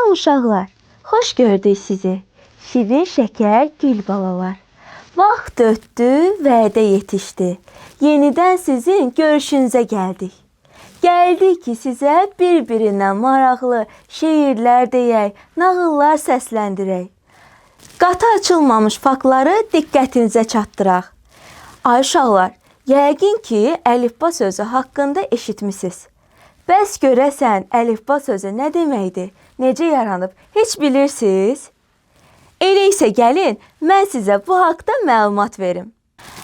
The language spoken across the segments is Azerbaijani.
Salam uşaqlar, xoş gördük sizi. Şirin şəkər gül balalar. Vaxt ötdü, vədə yetişdi. Yenidən sizin görüşünüzə gəldik. Gəldik ki, sizə bir-birindən maraqlı şeirlər deyək, nağıllar səsləndirək. Qatı açılmamış faktları diqqətinizə çatdıraq. Ay uşaqlar, yəqin ki, əlifba sözü haqqında eşitmisiniz. Bəs görəsən, əlifba sözü nə deməkdir? Necə yaranıb? Heç bilirsiniz? Elə isə gəlin, mən sizə bu haqda məlumat verim.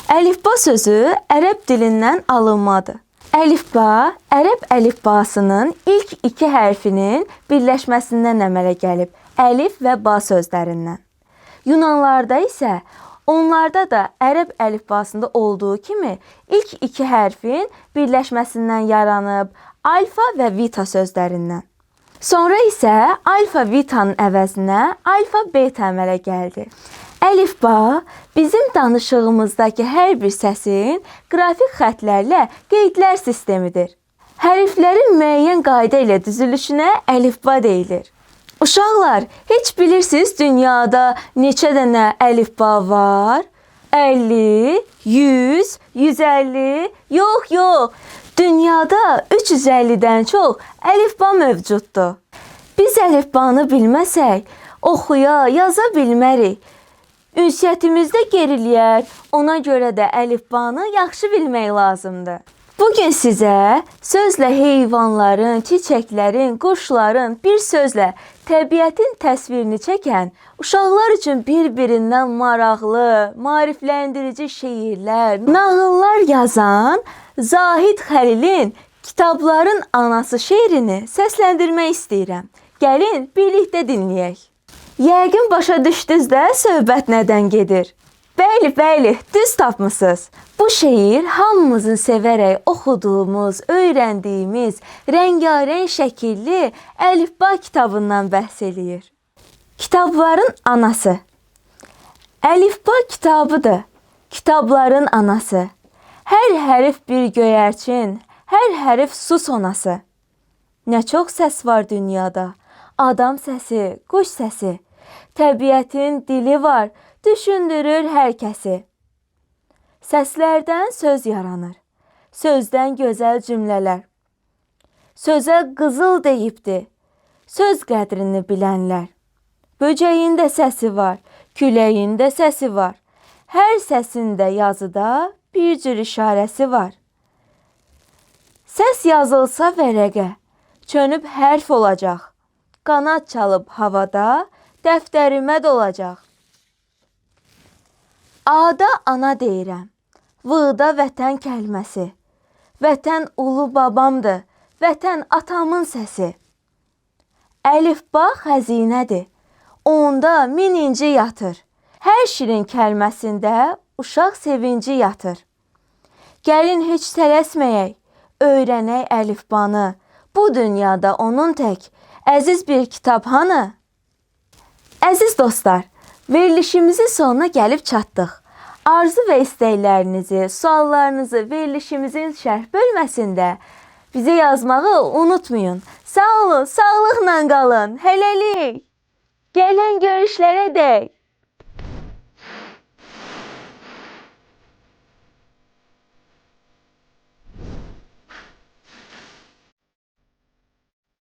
Əlifba sözü ərəb dilindən alınmadır. Əlifba, ərəb əlifbasının ilk iki hərfinin birləşməsindən əmələ gəlib. Əlif və ba sözlərindən. Yunanlarda isə onlarda da ərəb əlifbasında olduğu kimi ilk iki hərfin birləşməsindən yaranıb alfa və vita sözlərindən. Sonra isə alfa vitanın əvəzinə alfa beta əmələ gəldi. Əlifba bizim danışığımızdakı hər bir səsin qrafik xətlərlə qeydlər sistemidir. Hərflərin müəyyən qayda ilə düzülüşünə əlifba deyilir. Uşaqlar, heç bilirsiniz dünyada neçə dənə əlifba var? 50, 100, 150, yox. Dünyada 350-dən çox əlifba mövcuddur. Biz əlifbanı bilməsək, oxuya, yaza bilmərik. Ünsiyyətimizdə geriləyər, ona görə də əlifbanı yaxşı bilmək lazımdır. Bugün sizə sözlə heyvanların, çiçəklərin, quşların, bir sözlə təbiətin təsvirini çəkən, uşaqlar üçün bir-birindən maraqlı, maarifləndirici şeirlər, nağıllar yazan Zahid Xəlilin Kitabların Anası şeirini səsləndirmək istəyirəm. Gəlin, birlikdə dinləyək. Yəqin başa düşdünüz də söhbət nədən gedir? Bəli, düz tapmısınız. Bu şeir hamımızın sevərək oxuduğumuz, öyrəndiyimiz rəngarəng şəkilli əlifba kitabından bəhs eləyir. Kitabların anası. Əlifba kitabıdır, kitabların anası. Hər hərf bir göyərçin, hər hərf su sonası. Nə çox səs var dünyada, adam səsi, quş səsi. Təbiətin dili var, düşündürür hər kəsi. Səslərdən söz yaranır, sözdən gözəl cümlələr. Sözə qızıl deyibdir, söz qədrini bilənlər. Böcəyin də səsi var, küləyin də səsi var. Hər səsində yazıda bir cür işarəsi var. Səs yazılsa vərəqə, çönüb hərf olacaq. Qanad çalıb havada, dəftərimə dolacaq. A-da ana deyirəm, V-da vətən kəlməsi. Vətən ulu babamdır, vətən atamın səsi. Əlifba xəzinədir, onda min inci yatır. Hər şirin kəlməsində uşaq sevinci yatır. Gəlin heç tələsməyək, öyrənək əlifbanı. Bu dünyada onun tək əziz bir kitab hanı? Əziz dostlar, verilişimizin sonuna gəlib çatdıq. Arzu və istəklərinizi, suallarınızı verilişimizin şərh bölməsində bizə yazmağı unutmayın. Sağ olun, sağlıqla qalın, hələlik. Gələn görüşlərə dək.